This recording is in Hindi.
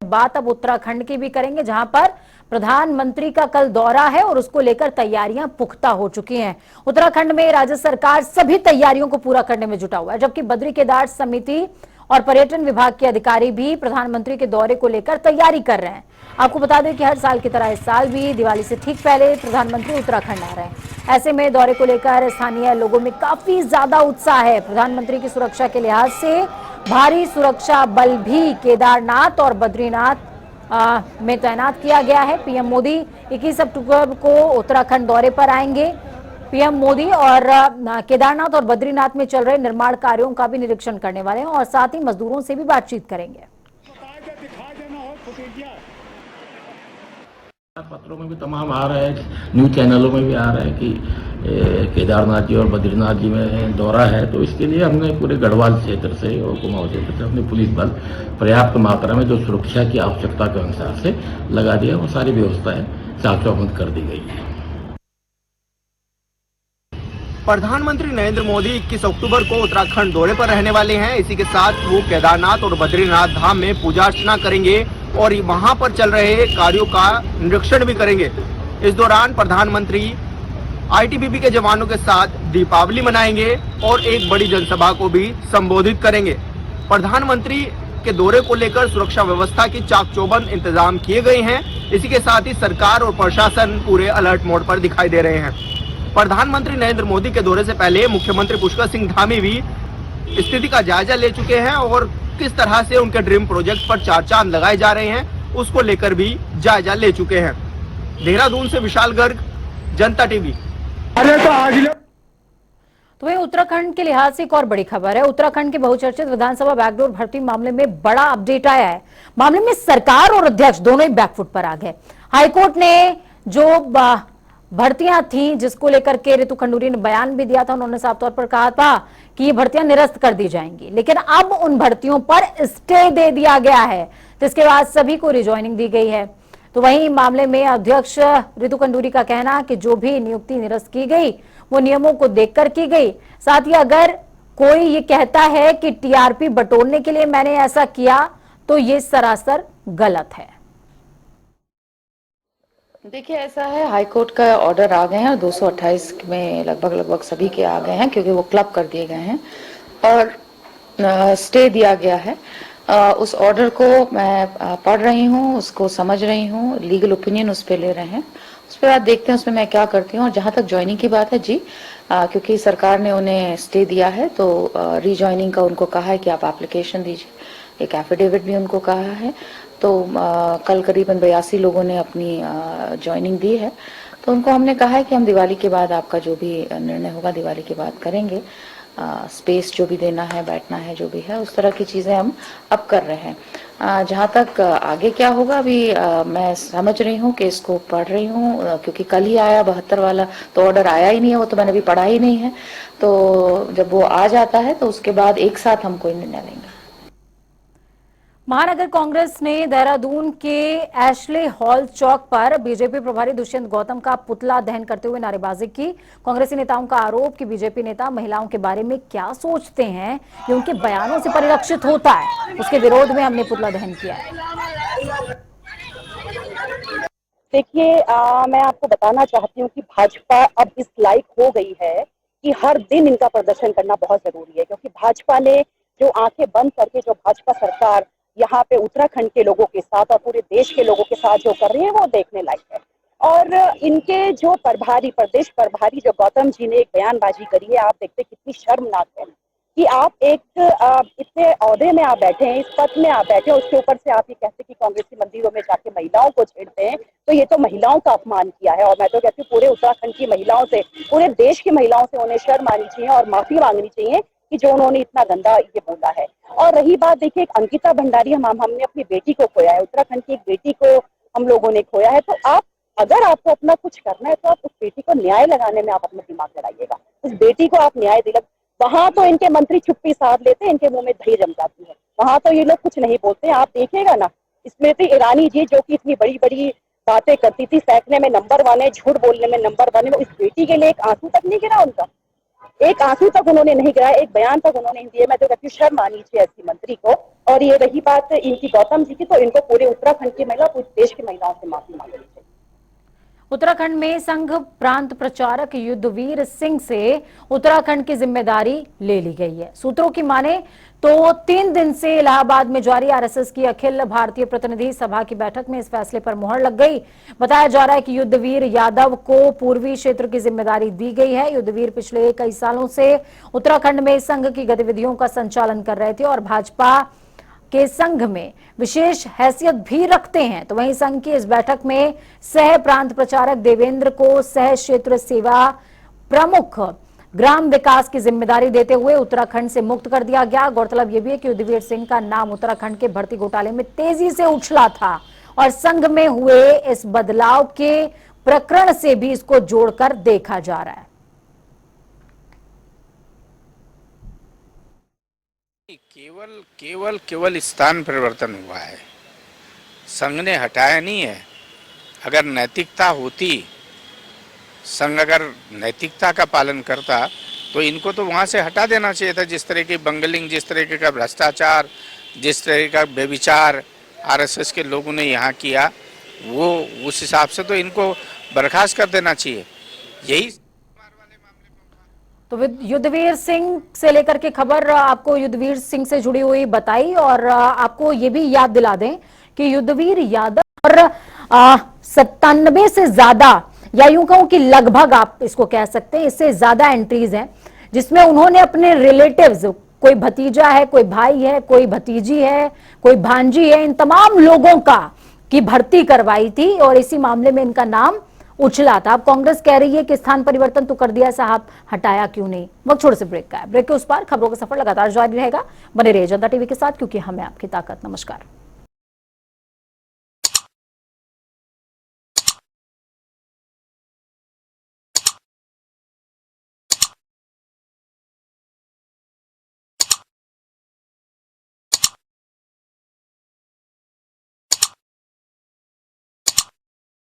बात अब उत्तराखंड की भी करेंगे, जहां पर प्रधानमंत्री का कल दौरा है और उसको लेकर तैयारियां पुख्ता हो चुकी हैं। उत्तराखंड में राज्य सरकार सभी तैयारियों को पूरा करने में जुटा हुआ है, जबकि बद्री केदार समिति और पर्यटन विभाग के अधिकारी भी प्रधानमंत्री के दौरे को लेकर तैयारी कर रहे हैं। आपको बता दें कि हर साल की तरह इस साल भी दिवाली से ठीक पहले प्रधानमंत्री उत्तराखंड आ रहे हैं। ऐसे में दौरे को लेकर स्थानीय लोगों में काफी ज्यादा उत्साह है। प्रधानमंत्री की सुरक्षा के लिहाज से भारी सुरक्षा बल भी केदारनाथ और बद्रीनाथ में तैनात किया गया है। पीएम मोदी 21 अक्टूबर को उत्तराखंड दौरे पर आएंगे। पीएम मोदी और केदारनाथ और बद्रीनाथ में चल रहे निर्माण कार्यों का भी निरीक्षण करने वाले हैं और साथ ही मजदूरों से भी बातचीत करेंगे। पत्रों में भी तमाम आ रहा है, न्यूज चैनलों में भी आ रहा है कि केदारनाथ जी और बद्रीनाथ जी में दौरा है। तो इसके लिए हमने पूरे गढ़वाल क्षेत्र से और कुमाऊं क्षेत्र से अपने पुलिस बल पर्याप्त मात्रा में जो सुरक्षा की आवश्यकता के अनुसार से लगा दिया, वो सारी व्यवस्थाएं चाक चौबंद कर दी गई है। प्रधानमंत्री नरेंद्र मोदी 21 अक्टूबर को उत्तराखंड दौरे पर रहने वाले हैं। इसी के साथ वो केदारनाथ और बद्रीनाथ धाम में पूजा अर्चना करेंगे और वहां पर चल रहे कार्यों का निरीक्षण भी करेंगे। इस दौरान प्रधानमंत्री आईटीबीपी के जवानों के साथ दीपावली मनाएंगे और एक बड़ी जनसभा को भी संबोधित करेंगे। प्रधानमंत्री के दौरे को लेकर सुरक्षा व्यवस्था की चाक चौबंद इंतजाम किए गए हैं। इसी के साथ ही सरकार और प्रशासन पूरे अलर्ट मोड पर दिखाई दे रहे हैं। प्रधानमंत्री नरेंद्र मोदी के दौरे से पहले मुख्यमंत्री पुष्कर सिंह धामी भी स्थिति का जायजा ले चुके हैं और किस तरह से उनके ड्रीम प्रोजेक्ट पर चार चांद लगाए जा रहे हैं उसको लेकर भी जायजा ले चुके हैं। देहरादून से विशाल गर्ग, जनता टीवी। तो वही उत्तराखंड के लिहाज से एक और बड़ी खबर है। उत्तराखंड के बहुचर्चित विधानसभा बैकडोर भर्ती मामले में बड़ा अपडेट आया है। मामले में सरकार और अध्यक्ष दोनों ही बैकफुट पर आ गए। हाईकोर्ट ने जो भर्तियां थी जिसको लेकर के रितु खंडूरी ने बयान भी दिया था, उन्होंने साफ तौर पर कहा था कि ये भर्तियां निरस्त कर दी जाएंगी, लेकिन अब उन भर्तियों पर स्टे दे दिया गया है, जिसके बाद सभी को रिज्वाइनिंग दी गई है। तो वहीं मामले में अध्यक्ष रितु खंडूरी का कहना कि जो भी नियुक्ति निरस्त की गई वो नियमों को देखकर की गई। साथ ही अगर कोई ये कहता है कि टीआरपी बटोरने के लिए मैंने ऐसा किया तो ये सरासर गलत है। देखिए ऐसा है, हाईकोर्ट का ऑर्डर आ गए हैं और 228 में लगभग सभी के आ गए हैं, क्योंकि वो क्लब कर दिए गए हैं और स्टे दिया गया है। उस ऑर्डर को मैं पढ़ रही हूँ, उसको समझ रही हूँ, लीगल ओपिनियन उस पर ले रहे हैं। उस पर आप देखते हैं उसमें मैं क्या करती हूँ। और जहाँ तक ज्वाइनिंग की बात है जी, क्योंकि सरकार ने उन्हें स्टे दिया है तो रीज्वाइनिंग का उनको कहा है कि आप एप्लीकेशन दीजिए, एक एफिडेविट भी उनको कहा है। तो कल करीबन 82 लोगों ने अपनी ज्वाइनिंग दी है। तो उनको हमने कहा है कि हम दिवाली के बाद आपका जो भी निर्णय होगा दिवाली के बाद करेंगे। स्पेस जो भी देना है, बैठना है, जो भी है, उस तरह की चीज़ें हम अब कर रहे हैं। जहाँ तक आगे क्या होगा अभी मैं समझ रही हूँ कि इसको पढ़ रही हूँ, क्योंकि कल ही आया 72 वाला, तो ऑर्डर आया ही नहीं है, वो तो मैंने अभी पढ़ा ही नहीं है। तो जब वो आ जाता है तो उसके बाद एक साथ हम कोई निर्णय लेंगे। महानगर कांग्रेस ने देहरादून के एशले हॉल चौक पर बीजेपी प्रभारी दुष्यंत गौतम का पुतला दहन करते हुए नारेबाजी की। कांग्रेसी नेताओं का आरोप कि बीजेपी नेता महिलाओं के बारे में क्या सोचते हैं ये उनके बयानों से परिलक्षित होता है। उसके विरोध में हमने पुतला दहन किया है। देखिए मैं आपको बताना चाहती हूँ कि भाजपा अब इस लायक हो गई है कि हर दिन इनका प्रदर्शन करना बहुत जरूरी है, क्योंकि भाजपा ने जो आंखें बंद करके जो भाजपा सरकार यहाँ पे उत्तराखंड के लोगों के साथ और पूरे देश के लोगों के साथ जो कर रही है वो देखने लायक है। और इनके जो प्रदेश प्रभारी जो गौतम जी ने एक बयानबाजी करी है, आप देखते कितनी शर्मनाक है कि आप एक इतने ओहदे में आप बैठे हैं, इस पद में आप बैठे हैं, उसके ऊपर से आप ये कहते हैं कि कांग्रेसी मंदिरों में जाके महिलाओं को छेड़ते हैं। तो ये तो महिलाओं का अपमान किया है। और मैं तो कहती हूँ पूरे उत्तराखंड की महिलाओं से, पूरे देश की महिलाओं से उन्हें शर्म आनी चाहिए और माफी मांगनी चाहिए कि जो उन्होंने इतना गंदा ये बोला है। और रही बात, देखिए एक अंकिता भंडारी, हमने अपनी बेटी को खोया है, उत्तराखंड की एक बेटी को हम लोगों ने खोया है। तो आप अगर आपको अपना कुछ करना है तो आप उस बेटी को न्याय लगाने में आप अपना दिमाग लगाइएगा, उस बेटी को आप न्याय दिला। वहां तो इनके मंत्री चुप्पी साध लेते हैं, इनके मुंह में दही जम जाती है, वहां तो ये लोग कुछ नहीं बोलते। आप देखिएगा ना, स्मृति ईरानी जी जो कि इतनी बड़ी बड़ी बातें करती थी, फेंकने में नंबर 1 है, झूठ बोलने में नंबर 1 है, वो इस बेटी के लिए एक आंसू तक नहीं गिरा उनका, एक आंसू तक उन्होंने नहीं गिराया, एक बयान तक उन्होंने नहीं दिया। मैं तो कहती हूँ शर्म आनी चाहिए ऐसी मंत्री को। और ये रही बात इनकी गौतम जी की, तो इनको पूरे उत्तराखंड की महिला, पूरे देश की महिलाओं से माफी मांगनी चाहिए। उत्तराखंड में संघ प्रांत प्रचारक युद्धवीर सिंह से उत्तराखंड की जिम्मेदारी ले ली गई है। सूत्रों की माने तो 3 दिन से इलाहाबाद में जारी आरएसएस की अखिल भारतीय प्रतिनिधि सभा की बैठक में इस फैसले पर मुहर लग गई। बताया जा रहा है कि युद्धवीर यादव को पूर्वी क्षेत्र की जिम्मेदारी दी गई है। युद्धवीर पिछले कई सालों से उत्तराखंड में संघ की गतिविधियों का संचालन कर रहे थे और भाजपा के संघ में विशेष हैसियत भी रखते हैं। तो वहीं संघ की इस बैठक में सह प्रांत प्रचारक देवेंद्र को सह क्षेत्र सेवा प्रमुख ग्राम विकास की जिम्मेदारी देते हुए उत्तराखंड से मुक्त कर दिया गया। गौरतलब यह भी है कि युद्धवीर सिंह का नाम उत्तराखंड के भर्ती घोटाले में तेजी से उछला था और संघ में हुए इस बदलाव के प्रकरण से भी इसको जोड़कर देखा जा रहा है। केवल स्थान परिवर्तन हुआ है, संघ ने हटाया नहीं है। अगर नैतिकता होती, संघ अगर नैतिकता का पालन करता तो इनको तो वहां से हटा देना चाहिए था। जिस तरह की बंगलिंग, जिस तरह का भ्रष्टाचार, जिस तरह का व्यभिचार आरएसएस के लोगों ने यहाँ किया, वो उस हिसाब से तो इनको बर्खास्त कर देना चाहिए। यही तो युद्धवीर सिंह से लेकर के खबर आपको युद्धवीर सिंह से जुड़ी हुई बताई और आपको ये भी याद दिला दें कि युद्धवीर यादव और 97 से ज्यादा या यूं कहूं कि लगभग आप इसको कह सकते हैं इससे ज्यादा एंट्रीज हैं जिसमें उन्होंने अपने रिलेटिव्स, कोई भतीजा है, कोई भाई है, कोई भतीजी है, कोई भांजी है, इन तमाम लोगों का की भर्ती करवाई थी और इसी मामले में इनका नाम उछला था। अब कांग्रेस कह रही है कि स्थान परिवर्तन तो कर दिया साहब, हटाया क्यों नहीं। वक्त छोटे से ब्रेक का है। ब्रेक के उस पार खबरों का सफर लगातार जारी रहेगा। बने रहिए जनता टीवी के साथ, क्योंकि हमें आपकी ताकत। नमस्कार।